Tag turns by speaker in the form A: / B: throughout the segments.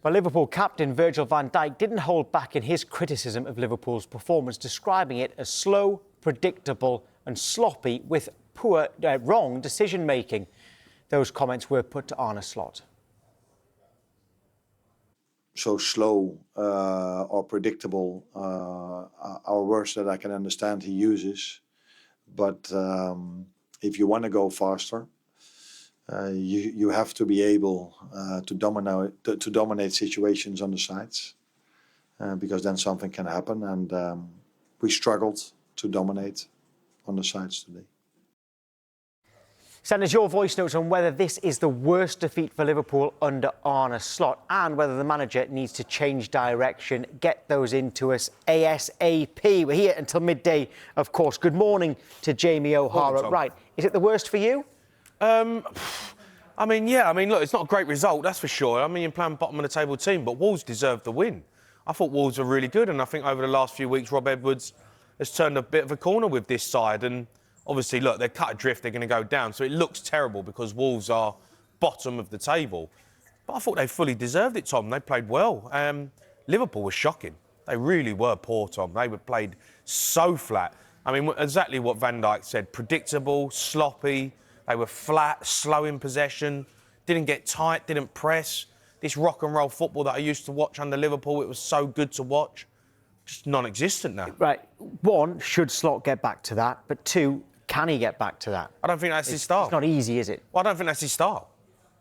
A: Well, Liverpool captain Virgil van Dijk didn't hold back in his criticism of Liverpool's performance, describing it as slow, predictable and sloppy with poor, wrong decision-making. Those comments were put to Arne Slot.
B: So slow or predictable are words that I can understand he uses. But if you want to go faster, you have to be able to dominate situations on the sides, because then something can happen. And we struggled to dominate on the sides today.
A: Send us your voice notes on whether this is the worst defeat for Liverpool under Arne Slot and whether the manager needs to change direction. Get those into us ASAP. We're here until midday, of course. Good morning to Jamie O'Hara. Right, is it the worst for you?
C: I mean, look, it's not a great result, that's for sure. I mean, you're playing bottom of the table team, but Wolves deserved the win. I thought Wolves were really good, and I think over the last few weeks, Rob Edwards has turned a bit of a corner with this side. And obviously, look, they're cut adrift, they're going to go down. So it looks terrible because Wolves are bottom of the table. But I thought they fully deserved it, Tom. They played well. Liverpool was shocking. They really were poor, Tom. They were played so flat. I mean, exactly what Van Dijk said. Predictable, sloppy. They were flat, slow in possession, didn't get tight, didn't press. This rock and roll football that I used to watch under Liverpool, it was so good to watch. Just non-existent now. Right.
A: One, should Slot get back to that? But two, can he get back to that?
C: I don't think that's his style.
A: It's not easy, is it?
C: Well, I don't think that's his style.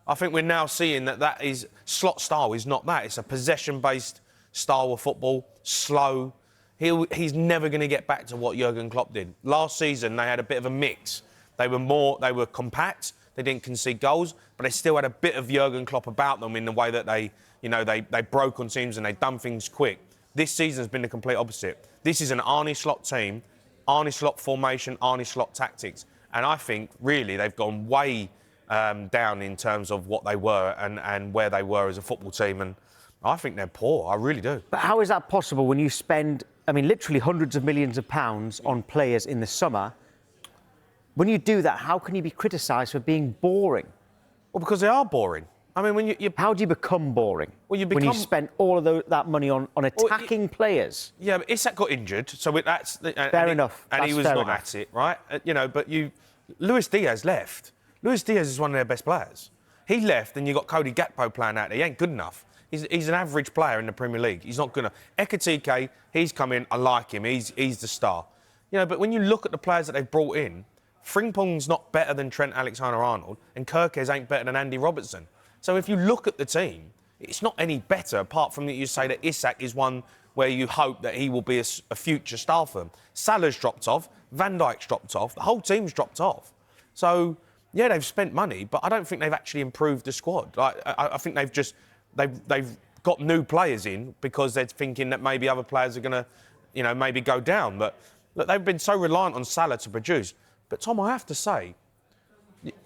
C: I think we're now seeing that is Slot's style is not that. It's a possession-based style of football, slow. He's never going to get back to what Jurgen Klopp did. Last season, they had a bit of a mix. They were compact. They didn't concede goals, but they still had a bit of Jurgen Klopp about them in the way that they broke on teams and they done things quick. This season has been the complete opposite. This is an Arne Slot team, Arne Slot formation, Arne Slot tactics. And I think, really, they've gone way down in terms of what they were and where they were as a football team. And I think they're poor. I really do.
A: But how is that possible when you spend, I mean, literally hundreds of millions of pounds on players in the summer? When you do that, how can you be criticised for being boring?
C: Well, because they are boring. I mean, when you
A: how do you become boring?
C: Well,
A: when you spend all of that money on attacking players.
C: Yeah, but Isak got injured, so that's
A: fair enough.
C: And he was not at it, right? But Luis Diaz left. Luis Diaz is one of their best players. He left, and you got Cody Gakpo playing out there. He ain't good enough. He's an average player in the Premier League. He's not good enough. Ekitike, he's come in. I like him. He's the star. But when you look at the players that they've brought in, Frimpong's not better than Trent Alexander-Arnold, and Kirkes ain't better than Andy Robertson. So if you look at the team, it's not any better, apart from that you say that Isak is one where you hope that he will be a future star for them. Salah's dropped off, Van Dijk's dropped off, the whole team's dropped off. So, yeah, they've spent money, but I don't think they've actually improved the squad. I think they've got new players in because they're thinking that maybe other players are going to, maybe go down. But look, they've been so reliant on Salah to produce. But, Tom, I have to say,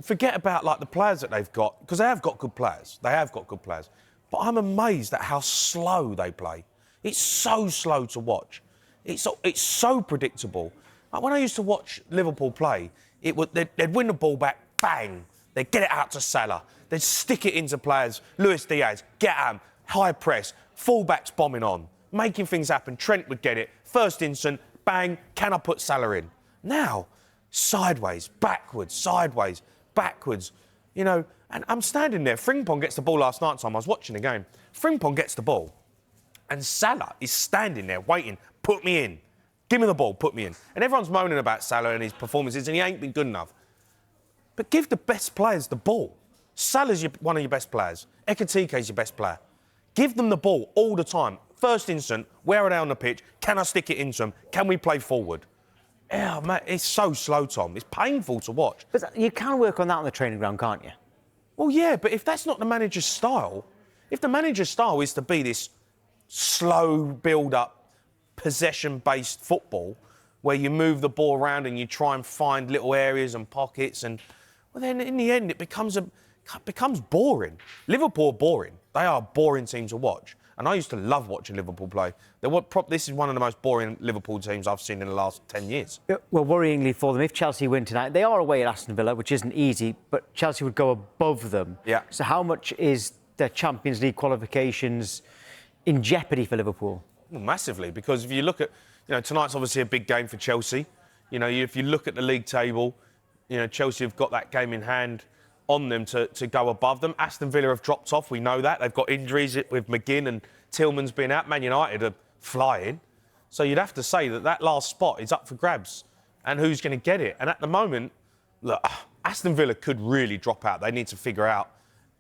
C: forget about, the players that they've got, because they have got good players. They have got good players. But I'm amazed at how slow they play. It's so slow to watch. It's so predictable. Like when I used to watch Liverpool play, they'd win the ball back, bang. They'd get it out to Salah. They'd stick it into players. Luis Diaz, get him, high press, fullbacks bombing on, making things happen. Trent would get it. First instant, bang, can I put Salah in? Now, sideways, backwards, and I'm standing there. Frimpong gets the ball last night, Tom. I was watching the game. Frimpong gets the ball, and Salah is standing there waiting. Put me in. Give me the ball, put me in. And everyone's moaning about Salah and his performances, and he ain't been good enough. But give the best players the ball. Salah's one of your best players. Ekitike's your best player. Give them the ball all the time. First instant, where are they on the pitch? Can I stick it into them? Can we play forward? Yeah, mate, it's so slow, Tom. It's painful to watch.
A: But you can work on that on the training ground, can't you?
C: Well, yeah, but if that's not the manager's style, if the manager's style is to be this slow build-up, possession-based football where you move the ball around and you try and find little areas and pockets, and well, then in the end it becomes boring. Liverpool are boring. They are a boring team to watch. And I used to love watching Liverpool play. This is one of the most boring Liverpool teams I've seen in the last 10 years.
A: Well, worryingly for them, if Chelsea win tonight, they are away at Aston Villa, which isn't easy, but Chelsea would go above them.
C: Yeah.
A: So how much is their Champions League qualifications in jeopardy for Liverpool?
C: Well, massively, because if you look at, tonight's obviously a big game for Chelsea. If you look at the league table, Chelsea have got that game in hand on them to go above them. Aston Villa have dropped off, we know that. They've got injuries with McGinn and Tillman's being out. Man United are flying. So you'd have to say that last spot is up for grabs. And who's going to get it? And at the moment, look, Aston Villa could really drop out. They need to figure out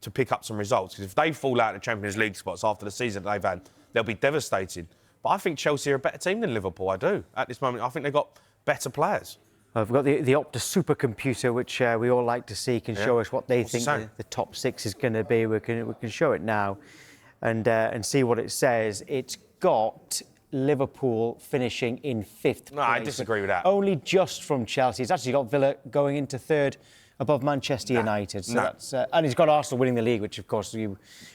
C: to pick up some results. Because if they fall out of the Champions League spots after the season they've had, they'll be devastated. But I think Chelsea are a better team than Liverpool, I do. At this moment, I think they've got better players.
A: We've got the Opta Supercomputer, which we all like to see, can show us what they think the top 6 is going to be. We can show it now and see what it says. It's got Liverpool finishing in 5th
C: No, I disagree with that.
A: Only just from Chelsea. It's actually got Villa going into 3rd above Manchester United. So that's, and he's got Arsenal winning the league, which, of course, we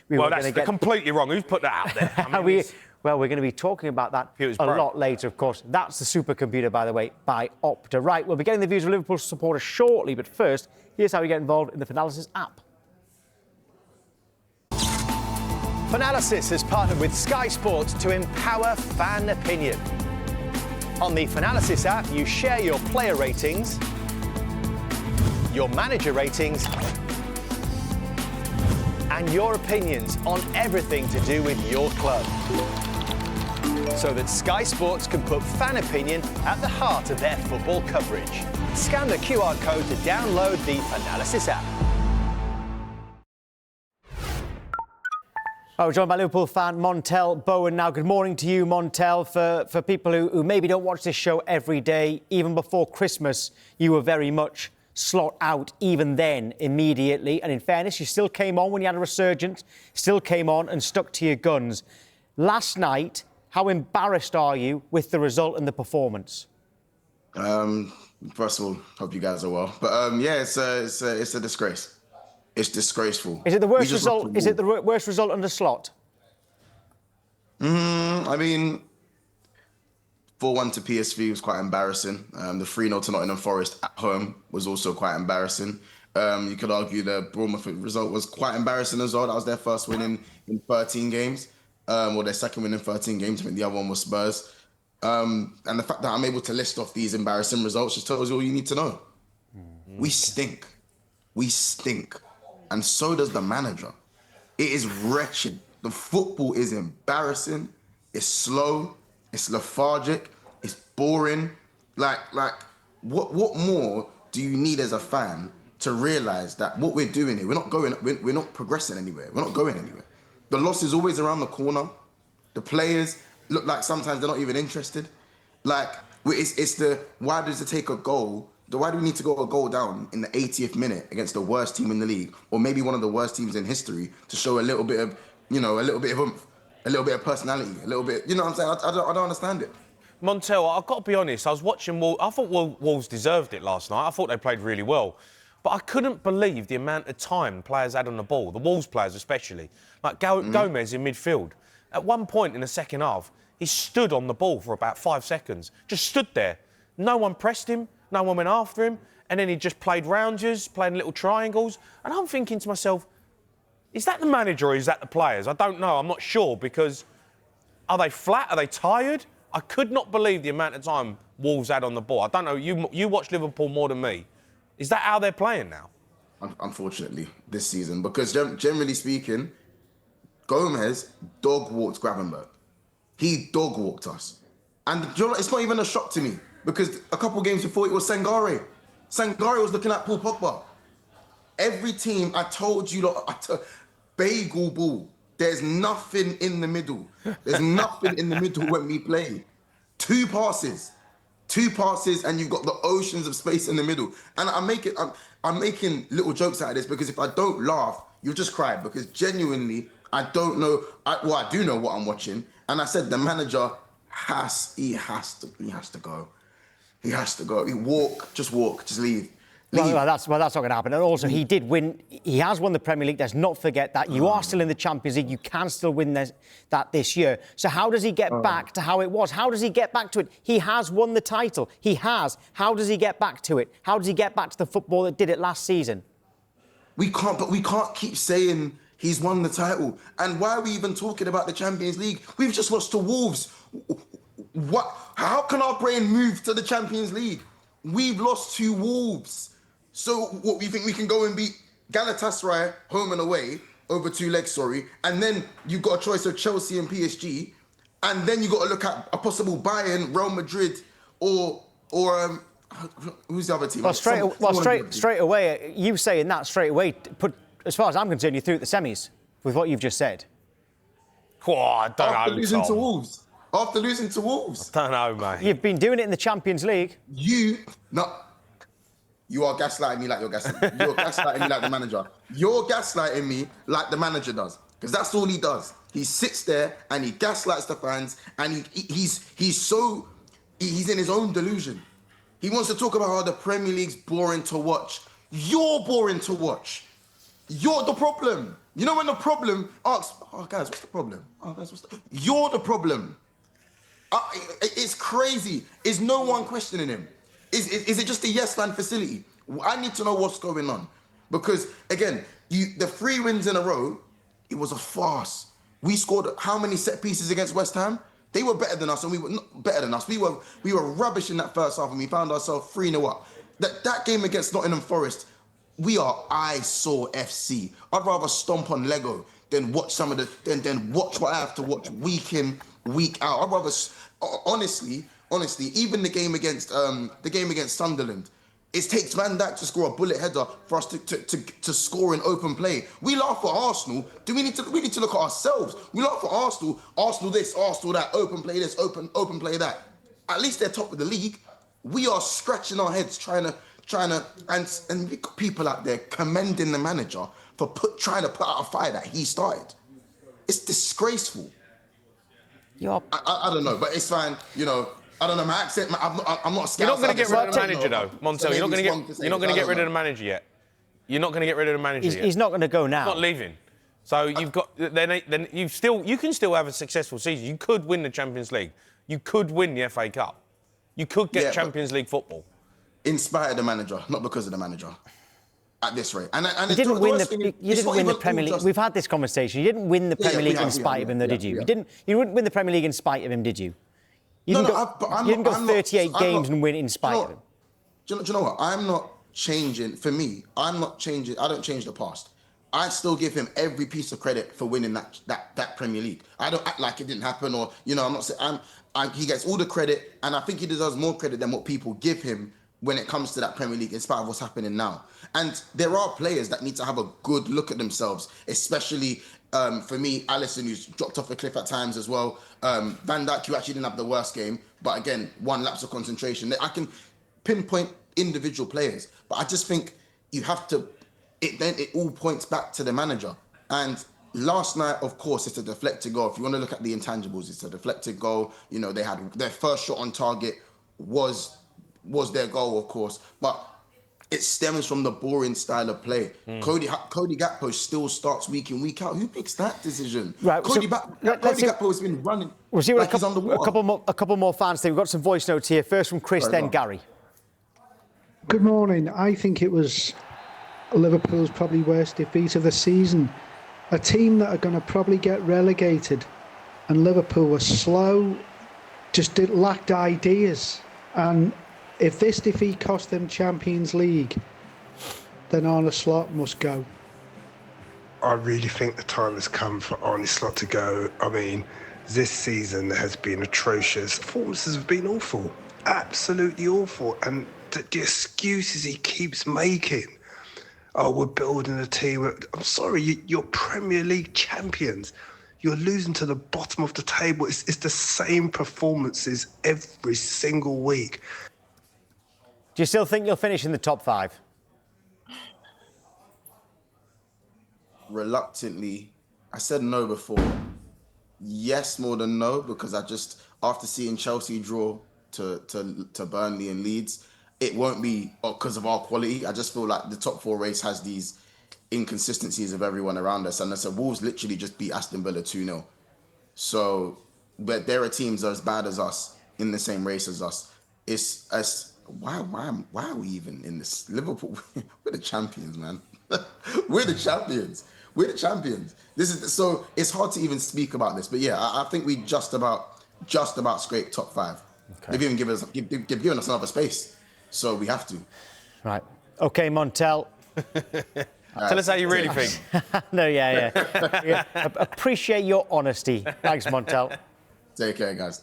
C: well, that's completely wrong. Who's put that out there? I mean,
A: well, we're going to be talking about that a lot later, of course. That's the Supercomputer, by the way, by Opta. Right, we'll be getting the views of Liverpool supporters shortly, but first, here's how you get involved in the Finalysis app.
D: Finalysis has partnered with Sky Sports to empower fan opinion. On the Finalysis app, you share your player ratings, your manager ratings, and your opinions on everything to do with your club, so that Sky Sports can put fan opinion at the heart of their football coverage. Scan the QR code to download the Finalysis app.
A: We're joined by Liverpool fan Montel Bowen now. Good morning to you, Montel. For people who maybe don't watch this show every day, even before Christmas, you were very much slot out even then, immediately. And in fairness, you still came on when you had a resurgence, still came on and stuck to your guns. Last night, how embarrassed are you with the result and the performance?
E: First of all, hope you guys are well. But yeah, it's a disgrace. It's disgraceful.
A: Is it the worst result? Is it the worst result under Slot?
E: I mean, 4-1 to PSV was quite embarrassing. The 3-0 to Nottingham Forest at home was also quite embarrassing. You could argue the Bournemouth result was quite embarrassing as well. That was their first win in 13 games, or their second win in 13 games. I think the other one was Spurs. And the fact that I'm able to list off these embarrassing results just tells you all you need to know. We stink. We stink. And so does the manager. It is wretched. The football is embarrassing. It's slow. It's lethargic. It's boring. Like, what more do you need as a fan to realise that what we're doing here, we're not progressing anywhere. We're not going anywhere. The loss is always around the corner. The players look like sometimes they're not even interested. Like, it's why does it take a goal? Why do we need to go a goal down in the 80th minute against the worst team in the league, or maybe one of the worst teams in history, to show a little bit of, a little bit of oomph, a little bit of personality, a little bit, you know what I'm saying? I don't understand it.
C: Montel, I've got to be honest, I was watching Wolves. I thought Wolves deserved it last night. I thought they played really well. But I couldn't believe the amount of time players had on the ball, the Wolves players especially. Like Gomez in midfield. At one point in the second half, he stood on the ball for about 5 seconds. Just stood there. No one pressed him. No one went after him. And then he just played rounders, playing little triangles. And I'm thinking to myself, is that the manager or is that the players? I don't know. I'm not sure, because are they flat? Are they tired? I could not believe the amount of time Wolves had on the ball. I don't know. You watch Liverpool more than me. Is that how they're playing now?
E: Unfortunately, this season. Because generally speaking, Gomez dog-walked Gravenberch. He dog-walked us. And do you know what? It's not even a shock to me, because a couple of games before it was Sangare. Sangare was looking at Paul Pogba. Every team, I told you, bagel ball. There's nothing in the middle. There's nothing in the middle when we play. Two passes, and you've got the oceans of space in the middle. And I'm making little jokes out of this, because if I don't laugh, you'll just cry, because genuinely, I don't know. I do know what I'm watching. And I said the manager has to go. He has to go. Just leave.
A: Well, that's not going to happen. And also, he did win. He has won the Premier League. Let's not forget that. You are still in the Champions League. You can still win that this year. So how does he get back to how it was? How does he get back to it? He has won the title. He has. How does he get back to it? How does he get back to the football that did it last season?
E: We can't keep saying He's won the title. And why are we even talking about the Champions League? We've just lost to Wolves. What? How can our brain move to the Champions League? We've lost to Wolves. So what, we think we can go and beat Galatasaray home and away over 2 legs, sorry, and then you've got a choice of Chelsea and PSG, and then you got to look at a possible Bayern, Real Madrid, or who's the other team?
A: Straight away, you saying that straight away, as far as I'm concerned, you're through at the semis with what you've just said.
C: Oh, I don't
E: After
C: know,
E: losing
C: Tom.
E: to Wolves. After losing to Wolves.
C: I don't know, mate.
A: You've been doing it in the Champions League.
E: You are gaslighting me like you're gaslighting me like the manager. You're gaslighting me like the manager does. Because that's all he does. He sits there and he gaslights the fans, and he's in his own delusion. He wants to talk about how the Premier League's boring to watch. You're boring to watch. You're the problem. You know when the problem asks, oh guys, what's the problem? Oh guys, You're the problem. It's crazy. Is no one questioning him? Is it just a yes man facility? I need to know what's going on. Because again, the 3 wins in a row, it was a farce. We scored how many set pieces against West Ham? They were better than us, and we were not better than us. We were rubbish in that first half, and we found ourselves 3-0 up. That game against Nottingham Forest, we are eyesore FC. I'd rather stomp on Lego than watch than watch what I have to watch week in, week out. I'd rather, honestly, even the game against Sunderland, it takes Van Dijk to score a bullet header for us to score in open play. We laugh at Arsenal. We need to look at ourselves. We laugh at Arsenal this, Arsenal that, open play this, open play that. At least they're top of the league. We are scratching our heads trying to and we got people out there commending the manager for trying to put out a fire that he started. It's disgraceful. I don't know, but it's fine. You know, I don't know my accent. I'm not scared.
C: You're not going to get rid of the manager, though, Montel. You're not going to get rid of the manager yet. You're not going to get rid of the manager yet.
A: He's not going to go now.
C: He's not leaving. So you've got then you can still have a successful season. You could win the Champions League. You could win the FA Cup. You could get Champions League football.
E: In spite of the manager, not because of the manager. At this rate, and
A: you didn't win the Premier League. We've had this conversation. You didn't win the Premier League in spite of him, though, did you? You didn't win the Premier League in spite of him, did you? You didn't go 38 games and win in spite of him.
E: Do you know what? I'm not changing. For me, I'm not changing. I don't change the past. I still give him every piece of credit for winning that Premier League. I don't act like it didn't happen, or I'm not saying. He gets all the credit, and I think he deserves more credit than what people give him when it comes to that Premier League, in spite of what's happening now. And there are players that need to have a good look at themselves, especially for me, Alisson, who's dropped off a cliff at times as well. Van Dijk, who actually didn't have the worst game, but again, 1 lapse of concentration. I can pinpoint individual players, but I just think you have to, it all points back to the manager. And last night, of course, it's a deflected goal. If you want to look at the intangibles, it's a deflected goal. You know, they had their first shot on target was their goal, of course, but it stems from the boring style of play. Cody Gakpo still starts week in, week out. Who picks that decision?
A: Right,
E: Cody Gakpo has been running.
A: We'll see what
E: like
A: a couple more fans say. We've got some voice notes here. First from Chris, then Gary.
F: Good morning. I think it was Liverpool's probably worst defeat of the season. A team that are going to probably get relegated, and Liverpool was slow, lacked ideas, and if this defeat cost them Champions League, then Arne Slot must go.
G: I really think the time has come for Arne Slot to go. I mean, this season has been atrocious. Performances have been awful, absolutely awful. And the excuses he keeps making. Oh, we're building a team. I'm sorry, you're Premier League champions. You're losing to the bottom of the table. It's the same performances every single week.
A: Do you still think you'll finish in the top 5?
E: Reluctantly, I said no before. Yes, more than no, because after seeing Chelsea draw to Burnley and Leeds, it won't be because of our quality. I just feel like the top 4 race has these inconsistencies of everyone around us. And I said, Wolves literally just beat Aston Villa 2-0. So, but there are teams as bad as us in the same race as us. Why are we even in this? Liverpool, we're the champions, man. We're the champions. We're the champions. So it's hard to even speak about this. But yeah, I think we just about scraped top 5.
A: Okay.
E: They've even given us another space. So we have to.
A: Right. Okay, Montel.
C: Tell us how you really think.
A: No, yeah. Appreciate your honesty. Thanks, Montel.
E: Take care, guys.